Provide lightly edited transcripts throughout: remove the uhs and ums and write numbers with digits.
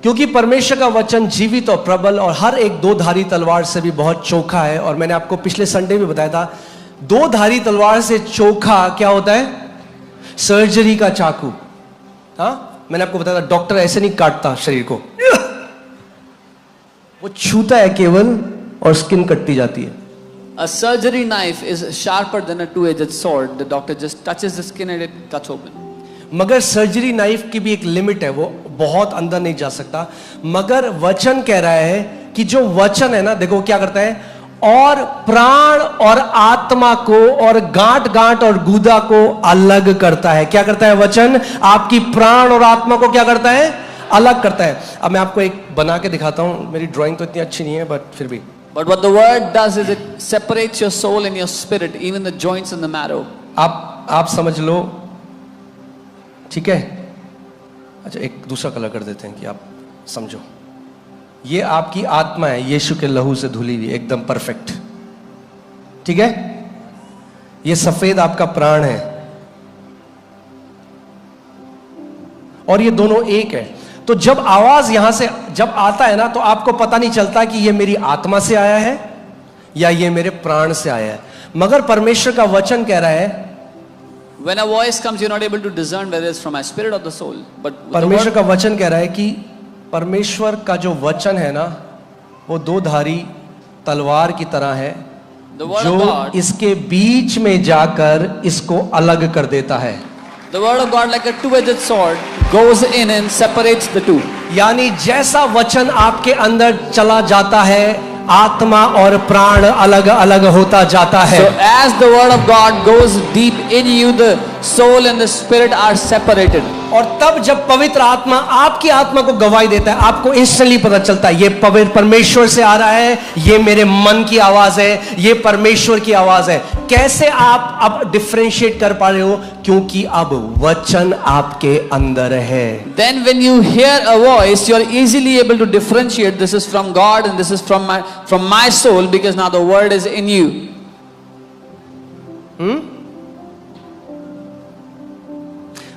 क्योंकि परमेश्वर का वचन जीवित और प्रबल और हर एक दो धारी तलवार से भी बहुत चोखा है। और मैंने आपको पिछले संडे भी बताया था, दो धारी तलवार से चोखा क्या होता है? सर्जरी का चाकू। हाँ, मैंने आपको बताया था डॉक्टर ऐसे नहीं काटता शरीर को, वो छूता है केवल और स्किन कटती जाती है। A surgery knife is sharper than a two-edged sword. The doctor just touches the skin and it cuts open. मगर सर्जरी नाइफ की भी एक लिमिट है, वो बहुत अंदर नहीं जा सकता। मगर वचन कह रहा है कि जो वचन है ना, देखो क्या करता है, और प्राण और आत्मा को और गांठ गांठ और गूदा को अलग करता है। क्या करता है वचन? आपकी प्राण और आत्मा को क्या करता है? अलग करता है। अब मैं आपको एक बना के दिखाता हूं, मेरी ड्राइंग तो इतनी अच्छी नहीं है बट फिर भी। But what the word does is it separates your soul and your spirit, even the joints and the marrow. आप समझ लो, ठीक है? अच्छा, एक दूसरा कलर कर देते हैं कि आप समझो। ये आपकी आत्मा है, यीशु के लहू से धुली हुई, एकदम परफेक्ट, ठीक है? ये सफेद आपका प्राण है और ये दोनों एक है। तो जब आवाज यहां से जब आता है ना, तो आपको पता नहीं चलता कि ये मेरी आत्मा से आया है या ये मेरे प्राण से आया है। मगर परमेश्वर का वचन कह रहा है, When a voice comes, you're not able to discern whether it's from my spirit or the soul. But परमेश्वर का वचन कह रहा है कि परमेश्वर का जो वचन है ना, वो दो धारी तलवार की तरह है, जो इसके बीच में जाकर इसको अलग कर देता है। The word of God, like a two-edged sword, goes in and separates the two. यानी जैसा वचन आपके अंदर चला जाता है, आत्मा और प्राण अलग अलग होता जाता है। So as the word of God goes deep in you, the soul and the spirit are separated. और तब जब पवित्र आत्मा आपकी आत्मा को गवाही देता है, आपको इंस्टेंटली पता चलता है ये पवित्र परमेश्वर से आ रहा है, ये मेरे मन की आवाज है, ये परमेश्वर की आवाज है। कैसे आप अब डिफरेंशिएट कर पा रहे हो? क्योंकि अब वचन आपके अंदर है। Then when you hear a voice, you are easily able to differentiate this is from God and this is from my soul, because now the word is in you.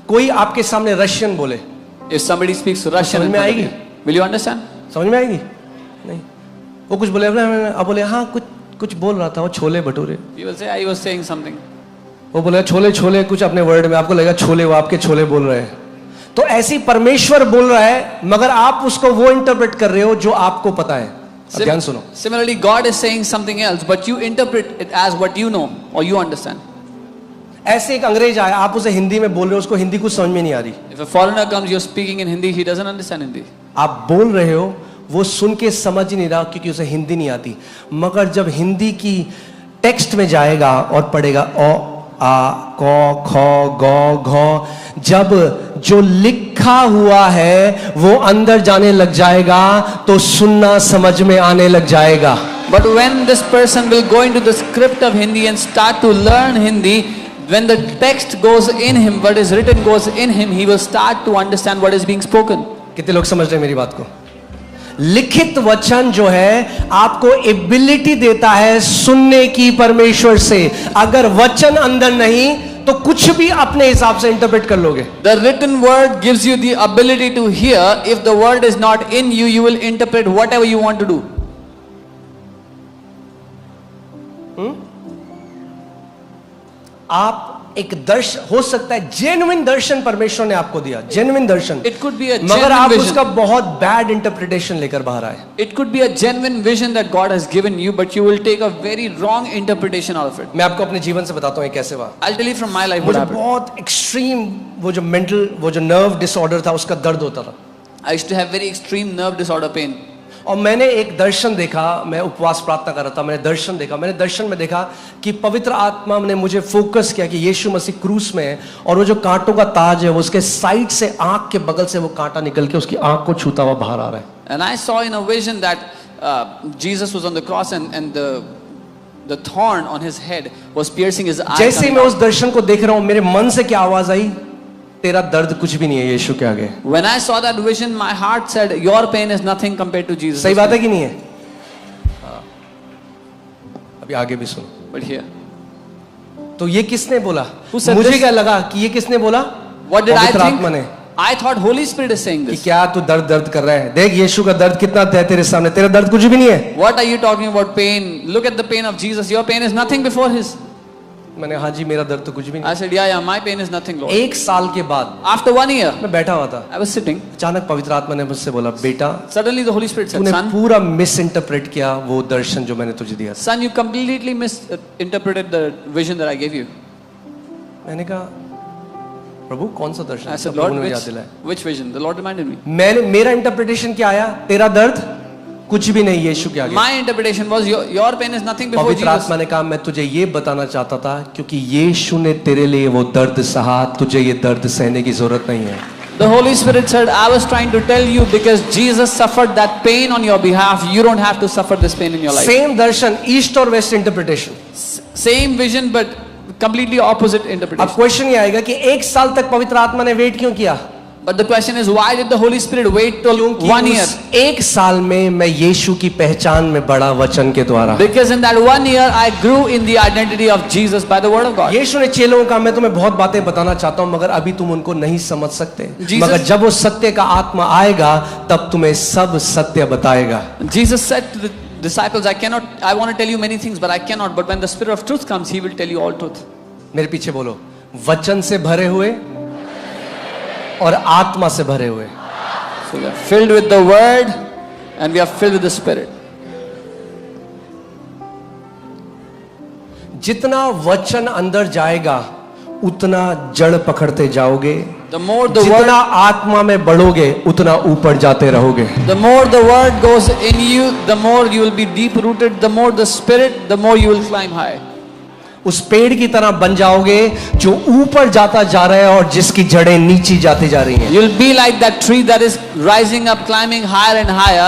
कोई आपके सामने रशियन बोले, If somebody speaks Russian, समझ में आएगी? will you understand? समझ में आएगी? नहीं। वो कुछ बोले, अब बोले हाँ कुछ बोल रहा था, वो chole bhature. You will say, I was saying something. वो बोले छोले छोले कुछ अपने वर्ड में, आपको लगेगा छोले, वो आपके छोले बोल रहे हैं। तो ऐसी परमेश्वर बोल रहा है, मगर आप उसको वो इंटरप्रेट कर रहे हो जो आपको पता है। अब ध्यान सुनो। Similarly, God is saying something else, but you interpret it as what you know or you understand. ऐसे एक अंग्रेज आया, आप उसे हिंदी में बोल रहे हो, उसको हिंदी कुछ समझ में नहीं आ रही। If a foreigner comes, you're speaking in Hindi, he doesn't understand Hindi. आप बोल रहे हो, वो सुन के समझ ही नहीं रहा क्योंकि उसे हिंदी नहीं आती। मगर जब हिंदी की टेक्स्ट में जाएगा और पढ़ेगा ओ आ क ख ग घ, जब जो लिखा हुआ है वो अंदर जाने लग जाएगा, तो सुनना समझ में आने लग जाएगा। But when this person will go into the script of Hindi and start to learn Hindi, when the text goes in him, what is written goes in him, he will start to understand what is being spoken. कितने लोग समझ रहे हैं मेरी बात को? लिखित वचन जो है आपको एबिलिटी देता है सुनने की परमेश्वर से। अगर वचन अंदर नहीं तो कुछ भी अपने हिसाब से इंटरप्रेट कर लोगे। The written word gives you the ability to hear. If the word is not in you, you will interpret whatever you want to do. आप एक दर्शन हो सकता है, जेन्युइन दर्शन परमेश्वर ने आपको दिया, genuine Darshan. It could be a मगर आप genuine उसका vision. बहुत बैड इंटरप्रिटेशन लेकर बाहर आए। It could be a genuine vision that God has given you, but you will take a very wrong interpretation out of it. मैं आपको अपने जीवन से बताता हूँ ये कैसे हुआ। I'll tell you from my life what मुझे happened. बहुत एक्सट्रीम वो जो मेंटल वो जो नर्व डिसऑर्डर था उसका दर्द होता था। I used to have very extreme nerve disorder pain. और मैंने एक दर्शन देखा, मैं उपवास प्रार्थना कर रहा था, मैंने दर्शन देखा। मैंने दर्शन में देखा कि पवित्र आत्मा ने मुझे फोकस किया कि यीशु मसीह क्रूस में है और वो जो कांटों का ताज है वो उसके साइड से आंख के बगल से वो कांटा निकल के उसकी आंख को छूता हुआ बाहर आ रहा है। And I saw in a vision that Jesus was on the cross and the thorn on his head was piercing his eye. जैसे ही मैं उस दर्शन को देख रहा हूँ, मेरे मन से क्या आवाज आई? तेरा दर्द कुछ भी नहीं है यीशु के आगे। When I saw that vision, my heart said, "Your pain is nothing compared to Jesus." सही बात है कि नहीं है? अभी आगे भी सुनो। But here, तो ये किसने बोला? Who said मुझे this? क्या लगा कि ये किसने बोला? What did I पवित्र think? आत्मा ने। I thought Holy Spirit is saying कि this. क्या तू दर्द दर्द कर रहा है, देख यीशु का दर्द कितना है तेरे सामने, तेरा दर्द कुछ भी नहीं है। What are you talking about pain? Look at the pain of Jesus. Your pain is nothing before his. मैंने हाँ जी मेरा दर्द तो कुछ भी नहीं। I said, yeah, my pain is nothing, Lord. एक साल के बाद After 1 year, मैं बैठा हुआ था, I was sitting. अचानक पवित्र आत्मा ने मुझसे बोला, बेटा Suddenly the Holy Spirit said, तूने son, पूरा मिस इंटरप्रेट किया वो दर्शन जो मैंने तुझे दिया। son, you completely misinterpreted the vision that I gave you. मैंने कहा प्रभु कौन सा दर्शन? I said, प्रभु Lord, ने मुझे याद दिलाया। which vision? The Lord reminded me. मेरा इंटरप्रिटेशन क्या आया? तेरा दर्द कुछ भी नहीं यीशु के आगे। My interpretation was your pain is nothing before पवित्र Jesus. आत्मा ने कहा मैं तुझे ये बताना चाहता था क्योंकि यीशु ने तेरे लिए वो दर्द सहा, तुझे ये दर्द सहने की जरूरत नहीं है। The Holy Spirit said, I was trying to tell you because Jesus suffered that pain on your behalf. You don't have to suffer this pain in your life. Same darshan, east और west interpretation. Same vision but completely opposite अब interpretation. Question ये आएगा कि एक साल तक पवित्र आत्मा ने वेट क्यों किया? But the question is, why did the Holy Spirit wait till 1 year? उस एक साल में मैं यीशु की पहचान में बढ़ा वचन के द्वारा। Because in that 1 year, I grew in the identity of Jesus by the word of God. यीशु ने चेलों का मैं तुम्हें बहुत बातें बताना चाहता हूं मगर अभी तुम उनको नहीं समझ सकते। Jesus- मगर जब वो सत्य का आत्मा आएगा तब तुम्हें सब सत्य बताएगा। Jesus said to the disciples, I want to tell you many things, but I cannot. But when the Spirit of truth comes, He will tell you all truth. मेरे पीछे बोलो, वचन से भरे हुए और आत्मा से भरे हुए। So we are filled with the word and we are filled with the Spirit. जितना वचन अंदर जाएगा उतना जड़ पकड़ते जाओगे। The more the जितना word, आत्मा में बढ़ोगे उतना ऊपर जाते रहोगे। the more the word goes in you, the more you will be deep rooted. The more the Spirit, the more you will climb high. उस पेड़ की तरह बन जाओगे जो ऊपर जाता जा रहा है और जिसकी जड़ें नीचे जाती जा रही हैं। You'll be like that tree that is rising up, climbing higher and higher.